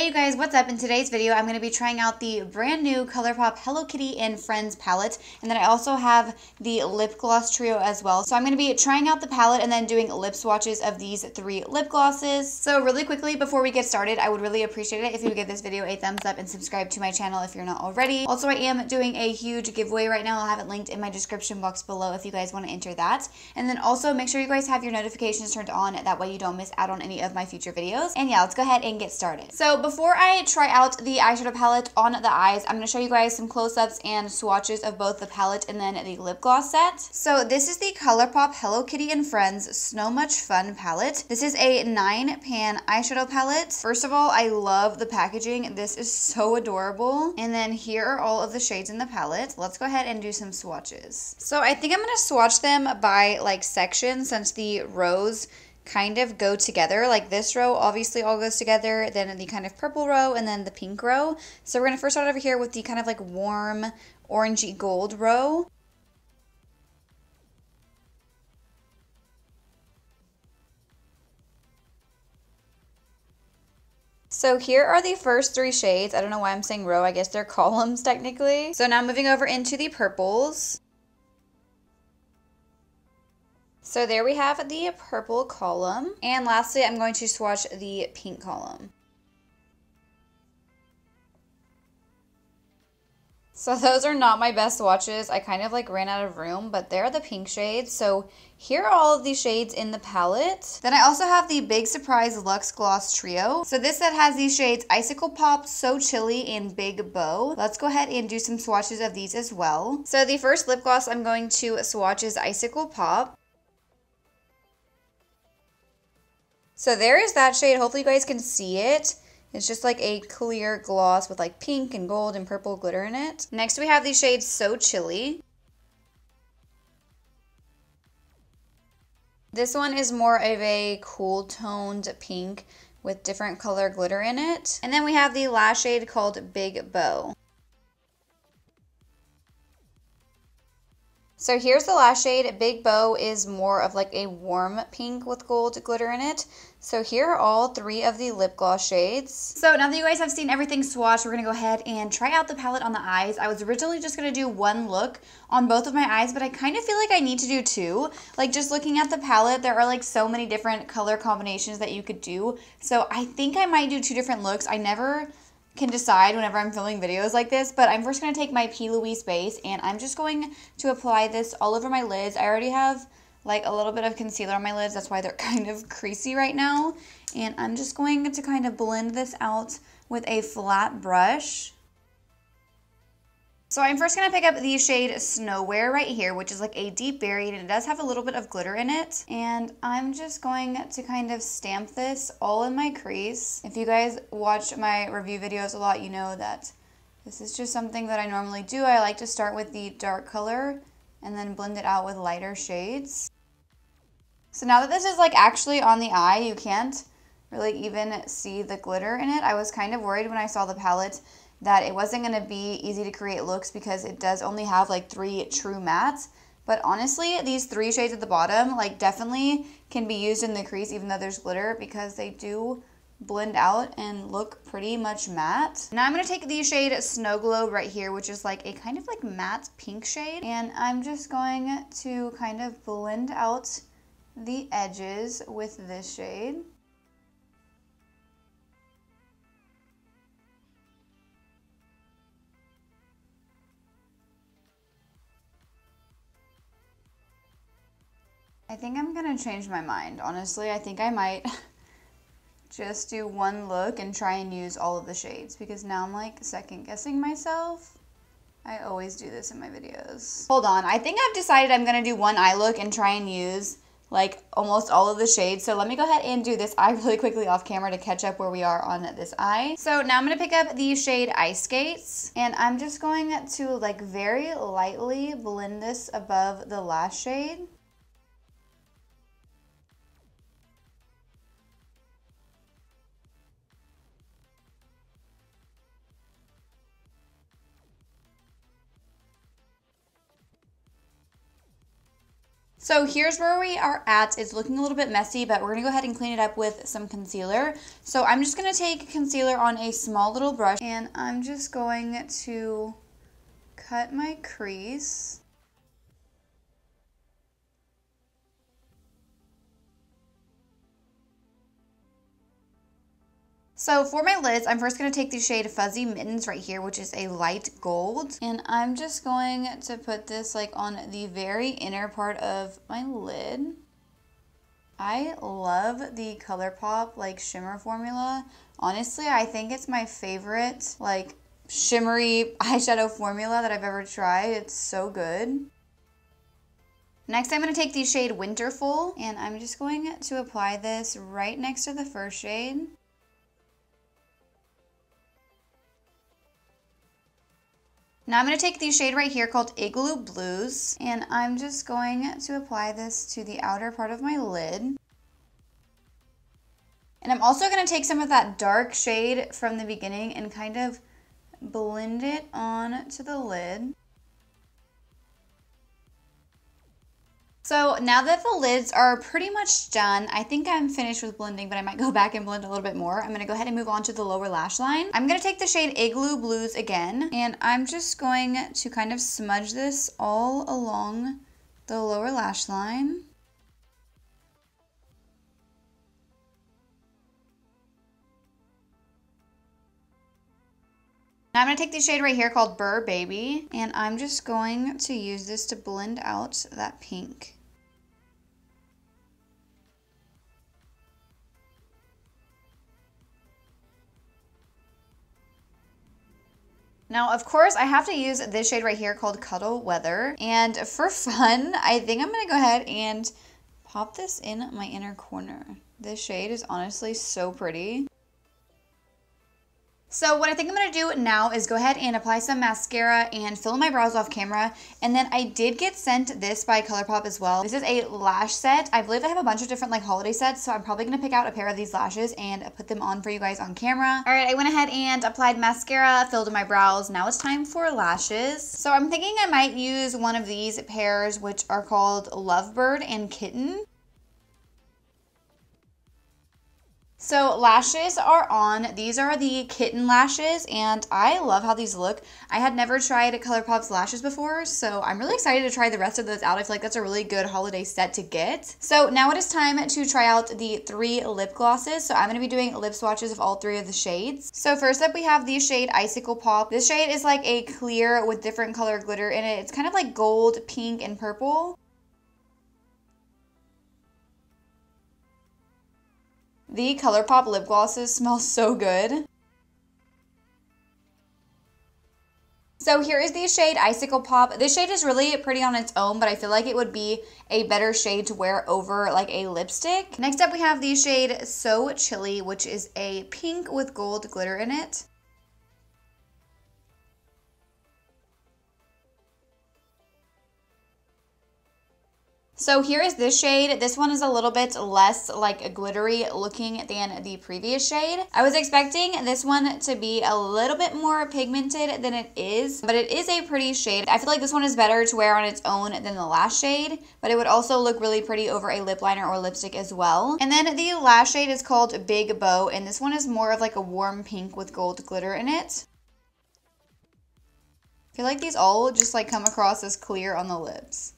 Hey you guys, what's up? In today's video, I'm going to be trying out the brand new ColourPop Hello Kitty and Friends palette, and then I also have the lip gloss trio as well. So I'm going to be trying out the palette and then doing lip swatches of these 3 lip glosses. So really quickly, before we get started, I would really appreciate it if you would give this video a thumbs up and subscribe to my channel if you're not already. Also, I am doing a huge giveaway right now. I'll have it linked in my description box below if you guys want to enter that. And then also make sure you guys have your notifications turned on, that way you don't miss out on any of my future videos. And yeah, let's go ahead and get started. So before I try out the eyeshadow palette on the eyes, I'm going to show you guys some close-ups and swatches of both the palette and then the lip gloss set. So this is the ColourPop Hello Kitty and Friends Snow Much Fun palette. This is a 9-pan eyeshadow palette. First of all, I love the packaging. This is so adorable. And then here are all of the shades in the palette. Let's go ahead and do some swatches. So I think I'm going to swatch them by like section, since the rows kind of go together. Like this row obviously all goes together, then the kind of purple row, and then the pink row. So we're going to first start over here with the kind of like warm orangey gold row. So here are the first 3 shades. I don't know why I'm saying row, I guess they're columns technically. So now moving over into the purples. So there we have the purple column. And lastly, I'm going to swatch the pink column. So those are not my best swatches. I kind of like ran out of room, but they're the pink shades. So here are all of the shades in the palette. Then I also have the Big Surprise Luxe Gloss Trio. So this set has these shades Icicle Pop, So Chilly, and Big Bow. Let's go ahead and do some swatches of these as well. So the first lip gloss I'm going to swatch is Icicle Pop. So there is that shade. Hopefully you guys can see it. It's just like a clear gloss with like pink and gold and purple glitter in it. Next we have the shade So Chilly. This one is more of a cool toned pink with different color glitter in it. And then we have the last shade called Big Bow. So here's the last shade. Big Bow is more of like a warm pink with gold glitter in it. So here are all 3 of the lip gloss shades. So now that you guys have seen everything swatched, we're going to go ahead and try out the palette on the eyes. I was originally just going to do 1 look on both of my eyes, but I kind of feel like I need to do 2. Like just looking at the palette, there are like so many different color combinations that you could do. So I think I might do 2 different looks. I never can decide whenever I'm filming videos like this, but I'm first going to take my P. Louise base and I'm just going to apply this all over my lids. I already have like a little bit of concealer on my lids, that's why they're kind of creasy right now, and I'm just going to kind of blend this out with a flat brush. So I'm first going to pick up the shade Snowwear right here, which is like a deep berry, and it does have a little bit of glitter in it. And I'm just going to kind of stamp this all in my crease. If you guys watch my review videos a lot, you know that this is just something that I normally do. I like to start with the dark color and then blend it out with lighter shades. So now that this is like actually on the eye, you can't really even see the glitter in it. I was kind of worried when I saw the palette that it wasn't going to be easy to create looks because it does only have like 3 true mattes. But honestly, these 3 shades at the bottom like definitely can be used in the crease even though there's glitter, because they do blend out and look pretty much matte. Now I'm going to take the shade Snow Globe right here, which is like a kind of like matte pink shade. And I'm just going to kind of blend out the edges with this shade. I think I'm gonna change my mind, honestly. I think I might just do 1 look and try and use all of the shades, because now I'm like second guessing myself. I always do this in my videos. Hold on, I think I've decided I'm gonna do 1 eye look and try and use like almost all of the shades. So let me go ahead and do this eye really quickly off camera to catch up where we are on this eye. So now I'm gonna pick up the shade Ice Skates, and I'm just going to like very lightly blend this above the last shade. So here's where we are at. It's looking a little bit messy, but we're going to go ahead and clean it up with some concealer. So I'm just going to take concealer on a small little brush, and I'm just going to cut my crease. So for my lids, I'm first going to take the shade Fuzzy Mittens right here, which is a light gold. And I'm just going to put this like on the very inner part of my lid. I love the ColourPop like shimmer formula. Honestly, I think it's my favorite like shimmery eyeshadow formula that I've ever tried. It's so good. Next, I'm going to take the shade Winterful, and I'm just going to apply this right next to the first shade. Now I'm going to take the shade right here called Igloo Blues, and I'm just going to apply this to the outer part of my lid. And I'm also going to take some of that dark shade from the beginning and kind of blend it on to the lid. So now that the lids are pretty much done, I think I'm finished with blending, but I might go back and blend a little bit more. I'm going to go ahead and move on to the lower lash line. I'm going to take the shade Igloo Blues again, and I'm just going to kind of smudge this all along the lower lash line. Now I'm going to take the shade right here called Burr Baby, and I'm just going to use this to blend out that pink. Now, of course, I have to use this shade right here called Cuddle Weather, and for fun, I think I'm going to go ahead and pop this in my inner corner. This shade is honestly so pretty. So what I think I'm going to do now is go ahead and apply some mascara and fill my brows off camera. And then I did get sent this by ColourPop as well. This is a lash set. I believe they have a bunch of different like holiday sets, so I'm probably going to pick out a pair of these lashes and put them on for you guys on camera. All right, I went ahead and applied mascara, filled in my brows. Now it's time for lashes. So I'm thinking I might use one of these pairs, which are called Lovebird and Kitten. So lashes are on. These are the Kitten lashes, and I love how these look. I had never tried ColourPop's lashes before, so I'm really excited to try the rest of those out. I feel like that's a really good holiday set to get. So now it is time to try out the 3 lip glosses. So I'm going to be doing lip swatches of all 3 of the shades. So first up we have the shade Icicle Pop. This shade is like a clear with different color glitter in it. It's kind of like gold, pink, and purple. The ColourPop lip glosses smell so good. So here is the shade Icicle Pop. This shade is really pretty on its own, but I feel like it would be a better shade to wear over like a lipstick. Next up we have the shade So Chilly, which is a pink with gold glitter in it. So here is this shade. This one is a little bit less like glittery looking than the previous shade. I was expecting this one to be a little bit more pigmented than it is, but it is a pretty shade. I feel like this one is better to wear on its own than the last shade, but it would also look really pretty over a lip liner or lipstick as well. And then the last shade is called Big Bow, and this one is more of like a warm pink with gold glitter in it. I feel like these all just like come across as clear on the lips.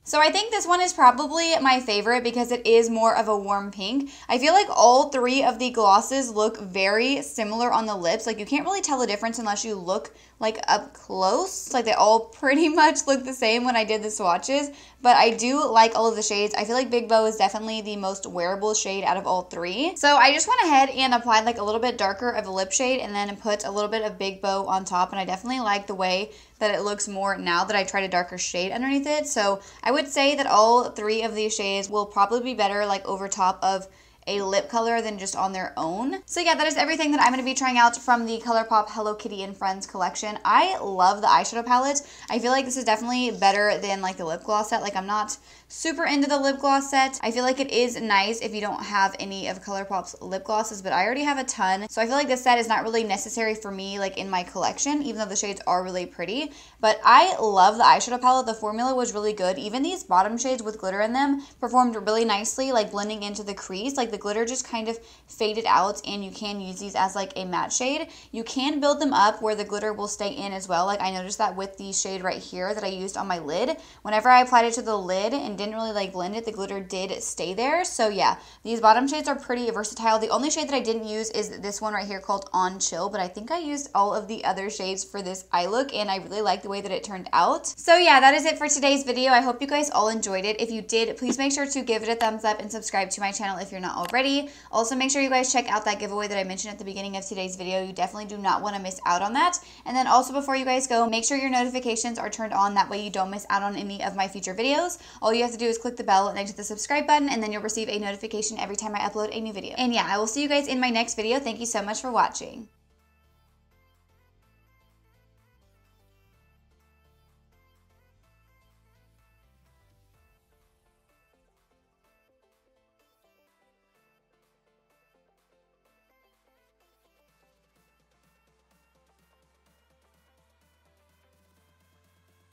So I think this one is probably my favorite because it is more of a warm pink. I feel like all 3 of the glosses look very similar on the lips. Like you can't really tell the difference unless you look like up close. Like they all pretty much look the same when I did the swatches, but I do like all of the shades. I feel like Big Bow is definitely the most wearable shade out of all 3. So I just went ahead and applied like a little bit darker of a lip shade and then put a little bit of Big Bow on top, and I definitely like the way that it looks more now that I tried a darker shade underneath it. So I would say that all 3 of these shades will probably be better like over top of a lip color than just on their own. So yeah, that is everything that I'm going to be trying out from the ColourPop Hello Kitty and Friends collection. I love the eyeshadow palette. I feel like this is definitely better than like the lip gloss set. Like I'm not super into the lip gloss set. I feel like it is nice if you don't have any of ColourPop's lip glosses, but I already have a ton. So I feel like this set is not really necessary for me like in my collection, even though the shades are really pretty. But I love the eyeshadow palette. The formula was really good. Even these bottom shades with glitter in them performed really nicely, like blending into the crease. Like the glitter just kind of faded out, and you can use these as like a matte shade. You can build them up where the glitter will stay in as well. Like I noticed that with the shade right here that I used on my lid. Whenever I applied it to the lid and didn't really like blend it, the glitter did stay there. So yeah, these bottom shades are pretty versatile. The only shade that I didn't use is this one right here called On Chill, but I think I used all of the other shades for this eye look, and I really like the way that it turned out. So yeah, that is it for today's video. I hope you guys all enjoyed it. If you did, please make sure to give it a thumbs up and subscribe to my channel if you're not already. Also, make sure you guys check out that giveaway that I mentioned at the beginning of today's video. You definitely do not want to miss out on that. And then also, before you guys go, make sure your notifications are turned on. That way you don't miss out on any of my future videos. All you have to do is click the bell next to the subscribe button, and then you'll receive a notification every time I upload a new video. And yeah, I will see you guys in my next video. Thank you so much for watching.